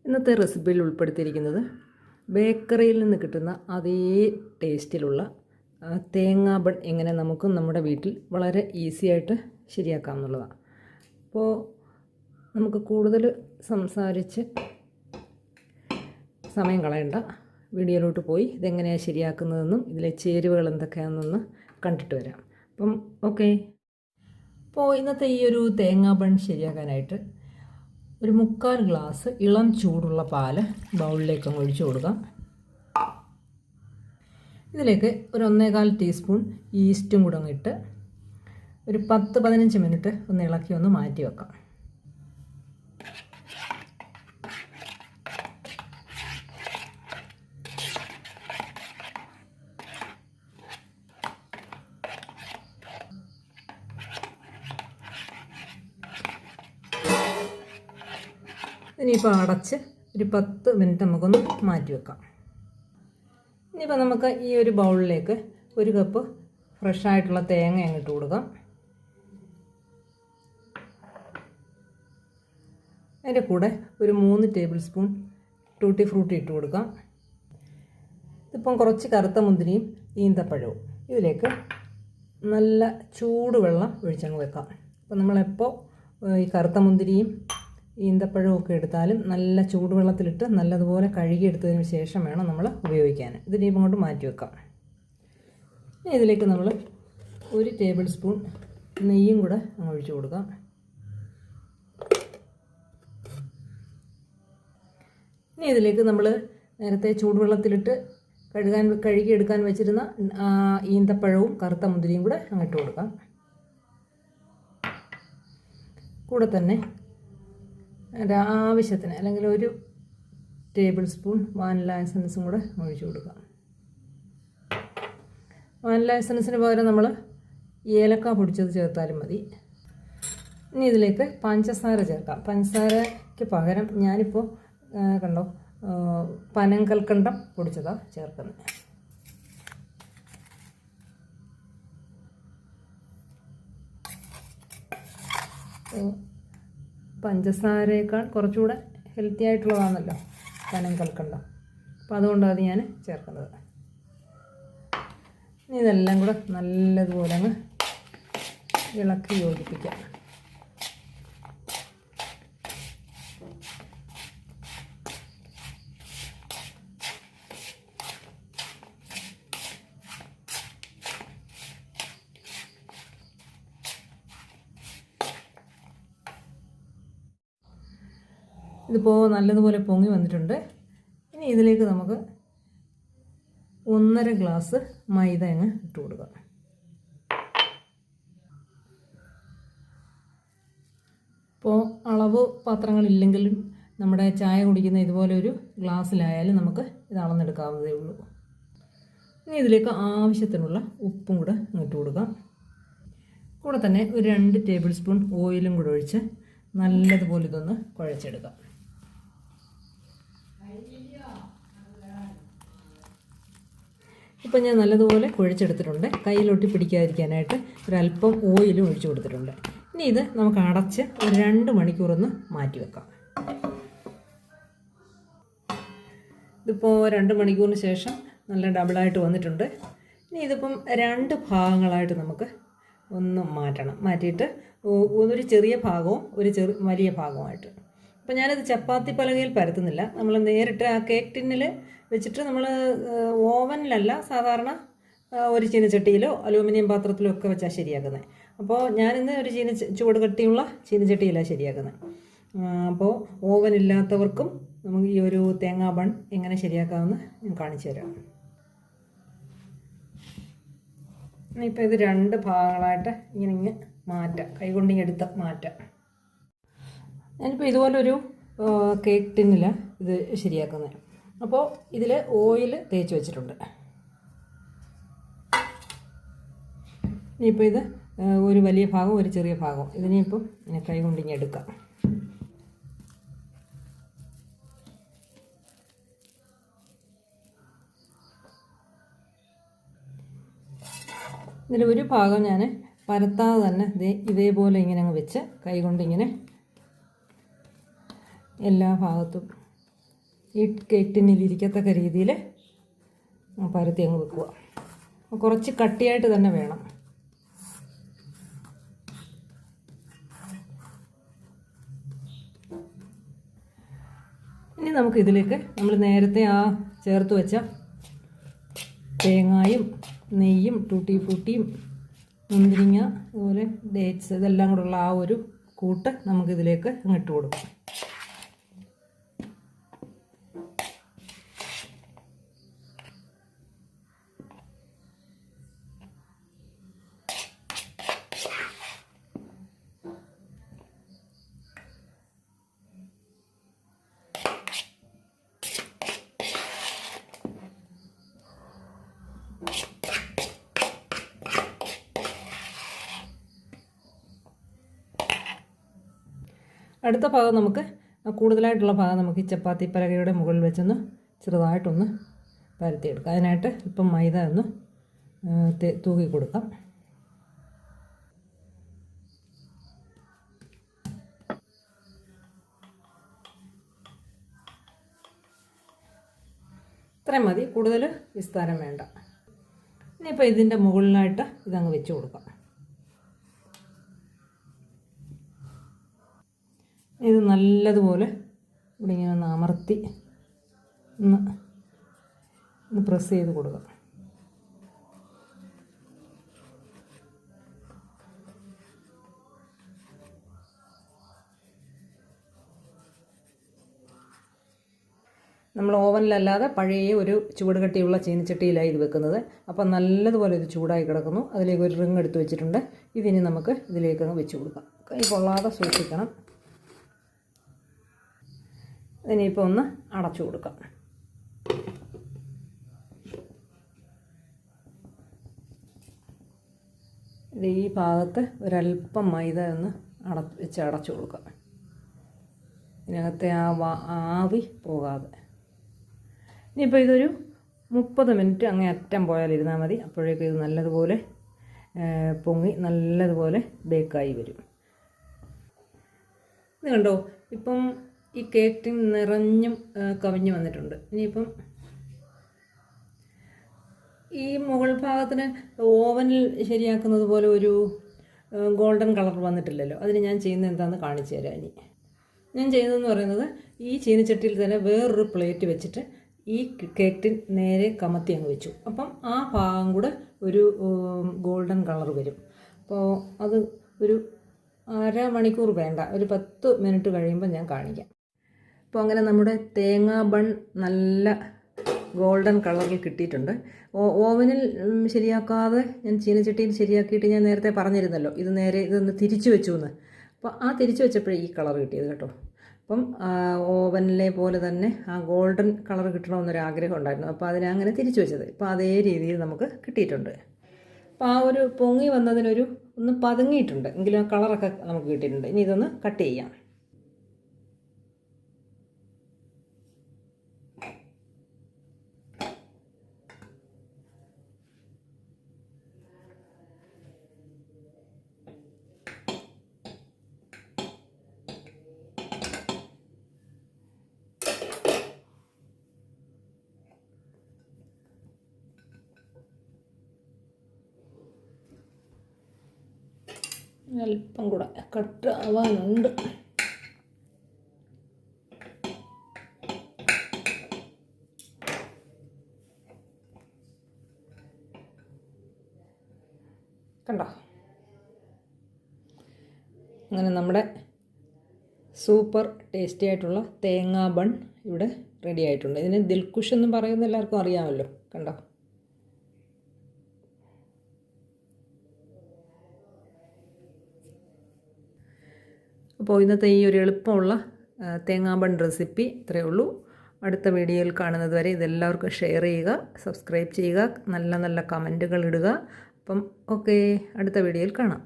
ഇന്നത്തെ റെസിപ്പിയിൽ ഉൾപ്പെടുത്തിയിരിക്കുന്നത് ബേക്കറിയിൽ നിന്ന് കിട്ടുന്ന അതേ ടേസ്റ്റിലുള്ള തേങ്ങാ ബൺ എങ്ങനെ നമുക്കും നമ്മുടെ വീട്ടിൽ വളരെ ഈസി ആയിട്ട് ശരിയാക്കാമെന്നുള്ളതാണ്. അപ്പോൾ നമുക്ക് കൂടുതൽ സംസാരിച്ച് സമയം കളയണ്ട, വീഡിയോയിലോട്ട് പോയി ഇതെങ്ങനെയാണ് ശരിയാക്കുന്നതെന്നും ഇതിലെ ചേരുവകൾ എന്തൊക്കെയാണെന്നൊന്ന് കണ്ടിട്ട് വരാം. അപ്പം ഓക്കെ. അപ്പോൾ ഇന്നത്തെ ഈ ഒരു തേങ്ങാ ബൺ ശരിയാക്കാനായിട്ട് ഒരു 3/4 ഗ്ലാസ് ഇളം ചൂടുള്ള പാല് ബൗളിലേക്ക് അങ്ങ് ഒഴിച്ചു കൊടുക്കാം. ഇതിലേക്ക് ഒരു 1/4 ടീസ്പൂൺ ഈസ്റ്റും കൂടെ അങ്ങ് ഇട്ട് ഒരു 10-15 മിനിറ്റ് ഒന്ന് ഇളക്കി ഒന്ന് മാറ്റി വെക്കാം. ഇനിയിപ്പോൾ അടച്ച് ഒരു 10 മിനിറ്റ് നമുക്കൊന്ന് മാറ്റി വെക്കാം. ഇനിയിപ്പോൾ നമുക്ക് ഈ ഒരു ബൗളിലേക്ക് 1 കപ്പ് ഫ്രഷായിട്ടുള്ള തേങ്ങ അങ്ങോട്ട് കൊടുക്കാം. അതിൻ്റെ കൂടെ ഒരു 3 ടേബിൾ സ്പൂൺ ടൂട്ടി ഫ്രൂട്ടി ഇട്ട് കൊടുക്കാം. ഇതിപ്പം കുറച്ച് കറുത്ത മുന്തിരിയും ഈന്തപ്പഴവും ഇതിലേക്ക് നല്ല ചൂടുവെള്ളം ഒഴിച്ചങ്ങ് വെക്കാം. അപ്പോൾ നമ്മളെപ്പോൾ ഈ കറുത്ത മുന്തിരിയും ഈന്തപ്പഴമൊക്കെ എടുത്താലും നല്ല ചൂടുവെള്ളത്തിലിട്ട് നല്ലതുപോലെ കഴുകിയെടുത്തതിന് ശേഷം വേണം നമ്മൾ ഉപയോഗിക്കാൻ. ഇതിനിപ്പം കൊണ്ട് മാറ്റി വെക്കാം. ഇനി ഇതിലേക്ക് നമ്മൾ 1 ടേബിൾ സ്പൂൺ നെയ്യും കൂടെ ഒഴിച്ചു കൊടുക്കാം. ഇനി ഇതിലേക്ക് നമ്മൾ നേരത്തെ ചൂടുവെള്ളത്തിലിട്ട് കഴുകിയെടുക്കാൻ വെച്ചിരുന്ന ഈന്തപ്പഴവും കറുത്ത മുന്തിരിയും കൂടെ അങ്ങോട്ട് കൊടുക്കാം. കൂടെ തന്നെ ആവശ്യത്തിന് അല്ലെങ്കിൽ 1 ടേബിൾ സ്പൂൺ വാനില എസൻസും കൂടെ ഒഴിച്ചു കൊടുക്കാം. വാനില എസൻസിന് പകരം നമ്മൾ ഏലക്ക പൊടിച്ചത് ചേർത്താലും മതി. ഇനി ഇതിലേക്ക് പഞ്ചസാര ചേർക്കാം. പഞ്ചസാരയ്ക്ക് പകരം ഞാനിപ്പോൾ കണ്ടോ പനങ്കൽക്കണ്ടം പൊടിച്ചതാണ് ചേർക്കുന്നത്. പഞ്ചസാരയേക്കാൾ കുറച്ചുകൂടെ ഹെൽത്തി ആയിട്ടുള്ളതാണല്ലോ പനങ്കൽക്കണ്ടം, അപ്പോൾ അതുകൊണ്ടാണ് ഞാൻ ചേർക്കുന്നത്. ഇനി ഇതെല്ലാം കൂടെ നല്ലതുപോലെ അങ്ങ് ഇളക്കി യോജിപ്പിക്കാം. ഇതിപ്പോൾ നല്ലതുപോലെ പൊങ്ങി വന്നിട്ടുണ്ട്. ഇനി ഇതിലേക്ക് നമുക്ക് 1.5 ഗ്ലാസ് മൈദ അങ്ങ് ഇട്ട് കൊടുക്കാം. ഇപ്പോൾ അളവ് പാത്രങ്ങളില്ലെങ്കിലും നമ്മുടെ ചായ കുടിക്കുന്ന ഇതുപോലെ ഒരു ഗ്ലാസ്സിലായാലും നമുക്ക് ഇത് അളന്നെടുക്കാവുന്നതേ ഉള്ളൂ. ഇനി ഇതിലേക്ക് ആവശ്യത്തിനുള്ള ഉപ്പും കൂടെ ഇട്ട് കൊടുക്കാം. കൂടെ തന്നെ ഒരു 2 ടേബിൾ സ്പൂൺ ഓയിലും കൂടെ ഒഴിച്ച് നല്ലതുപോലെ ഇതൊന്ന് കുഴച്ചെടുക്കാം. ഇപ്പം ഞാൻ നല്ലതുപോലെ കുഴച്ചെടുത്തിട്ടുണ്ട്. കയ്യിലൊട്ടി പിടിക്കാതിരിക്കാനായിട്ട് ഒരല്പം ഓയിലും ഒഴിച്ചു കൊടുത്തിട്ടുണ്ട്. ഇനി ഇത് നമുക്ക് അടച്ച് ഒരു 2 മണിക്കൂറൊന്ന് മാറ്റി വെക്കാം. ഇതിപ്പോൾ 2 മണിക്കൂറിന് ശേഷം നല്ല ഡബിളായിട്ട് വന്നിട്ടുണ്ട്. ഇനി ഇതിപ്പം 2 ഭാഗങ്ങളായിട്ട് നമുക്ക് ഒന്ന് മാറ്റിയിട്ട് ഒരു ചെറിയ ഭാഗവും ഒരു വലിയ ഭാഗവുമായിട്ട്. അപ്പോൾ ഞാനിത് ചപ്പാത്തി പലകയിൽ പരത്തുന്നില്ല. നമ്മൾ നേരിട്ട് ആ കേക്ക് ടിന്നിൽ വെച്ചിട്ട് നമ്മൾ ഓവനിലല്ല, സാധാരണ ഒരു ചീനച്ചട്ടിയിലോ അലൂമിനിയം പാത്രത്തിലോ ഒക്കെ വെച്ചാൽ ശരിയാക്കുന്നത്. അപ്പോൾ ഞാനിന്ന് ഒരു ചുവട് കട്ടിയുള്ള ചീനച്ചട്ടിയിലാണ് ശരിയാക്കുന്നത്. അപ്പോൾ ഓവനില്ലാത്തവർക്കും നമുക്ക് ഈ ഒരു തേങ്ങാ ബൺ എങ്ങനെ ശരിയാക്കാമെന്ന് ഞാൻ കാണിച്ചു തരാം. ഇപ്പോൾ ഇത് 2 ഭാഗങ്ങളായിട്ട് ഇങ്ങനെ മാറ്റാം, കൈകൊണ്ട് എടുത്ത് മാറ്റാം. ഞാനിപ്പോൾ ഇതുപോലൊരു കേക്ക് ടിന്നിലാണ് ഇത് ശരിയാക്കുന്നത്. അപ്പോൾ ഇതിൽ ഓയിൽ തേച്ച് വെച്ചിട്ടുണ്ട്. ഇനിയിപ്പോൾ ഇത് ഒരു വലിയ ഭാഗവും ഒരു ചെറിയ ഭാഗവും ഇതിനിപ്പം കൈ കൊണ്ട് എടുക്കാം. ഇതിൽ ഒരു ഭാഗം ഞാൻ പരത്താതെ തന്നെ ഇതേപോലെ ഇങ്ങനെ അങ്ങ് വെച്ച് കൈ കൊണ്ട് ഇങ്ങനെ എല്ലാ ഭാഗത്തും ഈ കേക്ക് ടിന്നിൽ ഇരിക്കത്തക്ക രീതിയിൽ പരത്തി അങ്ങ് വെക്കുക. കുറച്ച് കട്ടിയായിട്ട് തന്നെ വേണം. ഇനി നമുക്കിതിലേക്ക് നമ്മൾ നേരത്തെ ചേർത്ത് വെച്ച തേങ്ങായും നെയ്യും ടൂട്ടി ഫ്രൂട്ടിയും മുന്തിരിങ്ങ അതുപോലെ ഡേറ്റ്സ് ഇതെല്ലാം കൂടെയുള്ള ആ ഒരു കൂട്ട് നമുക്കിതിലേക്ക് ഇട്ട് കൊടുക്കാം. അടുത്ത ഭാഗം നമുക്ക് കൂടുതലായിട്ടുള്ള ഭാഗം നമുക്ക് ഈ ചപ്പാത്തി പലകയുടെ മുകളിൽ വെച്ചൊന്ന് ചെറുതായിട്ടൊന്ന് പരത്തിയെടുക്കാം. അതിനായിട്ട് ഇപ്പം മൈദ ഒന്ന് തൂക്കി കൊടുക്കാം. ഇത്രയും മതി, കൂടുതൽ വിസ്താരം വേണ്ട. ഇനിയിപ്പോൾ ഇതിൻ്റെ മുകളിലായിട്ട് ഇതങ്ങ് വെച്ച് കൊടുക്കാം. ഇത് നല്ലതുപോലെ ഇവിടെ ഇങ്ങനെ ഒന്ന് അമർത്തി ഒന്ന് പ്രസ് ചെയ്ത് കൊടുക്കുക. നമ്മൾ ഓവനിലല്ലാതെ പഴയ ഒരു ചൂട് കട്ടിയുള്ള ചീനിച്ചട്ടിയിലാണ് ഇത് വെക്കുന്നത്. അപ്പം നല്ലതുപോലെ ഇത് ചൂടായി കിടക്കുന്നു. അതിലേക്ക് ഒരു റിങ് എടുത്ത് വെച്ചിട്ടുണ്ട്. ഇതിനി നമുക്ക് ഇതിലേക്ക് അങ്ങ് വെച്ച് കൊടുക്കാം. കൈ പൊള്ളാതെ സൂക്ഷിക്കണം. ഇതിനിപ്പോൾ ഒന്ന് അടച്ചു കൊടുക്കാം. ഈ ഭാഗത്ത് ഒരല്പം മൈദ ഒന്ന് അടച്ചു കൊടുക്കാം. ഇതിനകത്തെ ആവി പോകാതെ. ഇനിയിപ്പോൾ ഇതൊരു 30 മിനിറ്റ് അങ്ങേ അറ്റം പോയാലിരുന്നാൽ മതി. അപ്പോഴേക്കും ഇത് നല്ലതുപോലെ പൊങ്ങി നല്ലതുപോലെ ബേക്കായി വരും. ഇത് കണ്ടോ, ഇപ്പം ഈ കേക്ക് ടിൻ നിറഞ്ഞും കവിഞ്ഞു വന്നിട്ടുണ്ട്. ഇനിയിപ്പം ഈ മുകൾ ഭാഗത്തിന് ഓവനിൽ ശരിയാക്കുന്നത് പോലെ ഒരു ഗോൾഡൻ കളർ വന്നിട്ടില്ലല്ലോ. അതിന് ഞാൻ ചെയ്യുന്നത് എന്താണെന്ന് കാണിച്ചു തരാം. ഇനി ഞാൻ ചെയ്യുന്നതെന്ന് പറയുന്നത് ഈ ചീനിച്ചട്ടിയിൽ തന്നെ വേറൊരു പ്ലേറ്റ് വെച്ചിട്ട് ഈ കേക്ക് ടിൻ നേരെ കമത്തി അങ്ങ് വെച്ചു. അപ്പം ആ ഭാഗം കൂടെ ഒരു ഗോൾഡൻ കളർ വരും. അപ്പോൾ അത് ഒരു അരമണിക്കൂർ വേണ്ട, ഒരു 10 മിനിറ്റ് കഴിയുമ്പോൾ ഞാൻ കാണിക്കാം. അപ്പോൾ അങ്ങനെ നമ്മുടെ തേങ്ങാ ബൺ നല്ല ഗോൾഡൻ കളറിൽ കിട്ടിയിട്ടുണ്ട്. ഓവനിൽ ശരിയാക്കാതെ ഞാൻ ചീനച്ചട്ടിയിൽ ശരിയാക്കിയിട്ട് ഞാൻ നേരത്തെ പറഞ്ഞിരുന്നല്ലോ ഇത് നേരെ ഇതൊന്ന് തിരിച്ചു വെച്ചു എന്ന്. അപ്പോൾ ആ തിരിച്ചു വെച്ചപ്പോഴേ ഈ കളർ കിട്ടിയത് കേട്ടോ. അപ്പം ഓവനിലെ പോലെ തന്നെ ആ ഗോൾഡൻ കളർ കിട്ടണമെന്നൊരാഗ്രഹം ഉണ്ടായിരുന്നു. അപ്പോൾ അതിനെ അങ്ങനെ തിരിച്ചു വെച്ചത്. ഇപ്പോൾ അതേ രീതിയിൽ നമുക്ക് കിട്ടിയിട്ടുണ്ട്. അപ്പോൾ ആ ഒരു പൊങ്ങി വന്നതിനൊരു ഒന്ന് പതുങ്ങിയിട്ടുണ്ട്, എങ്കിലും ആ കളറൊക്കെ നമുക്ക് കിട്ടിയിട്ടുണ്ട്. ഇനി ഇതൊന്ന് കട്ട് ചെയ്യാം. അല്പം കൂടെ കട്ട് ആവാനുണ്ട്. കണ്ടോ, അങ്ങനെ നമ്മുടെ സൂപ്പർ ടേസ്റ്റി ആയിട്ടുള്ള തേങ്ങാ ബൺ ഇവിടെ റെഡി ആയിട്ടുണ്ട്. ഇതിന് ദിൽക്കുഷ് എന്നും പറയുന്ന എല്ലാവർക്കും അറിയാമല്ലോ. കണ്ടോ, അപ്പോൾ ഇന്നത്തെ ഈ ഒരു എളുപ്പമുള്ള തേങ്ങാ ബൺ റെസിപ്പി ഇത്രയേ ഉള്ളൂ. അടുത്ത വീഡിയോയിൽ കാണുന്നത് വരെ ഇതെല്ലാവർക്കും ഷെയർ ചെയ്യുക, സബ്സ്ക്രൈബ് ചെയ്യുക, നല്ല നല്ല കമൻറ്റുകൾ ഇടുക. അപ്പം ഓക്കെ, അടുത്ത വീഡിയോയിൽ കാണാം.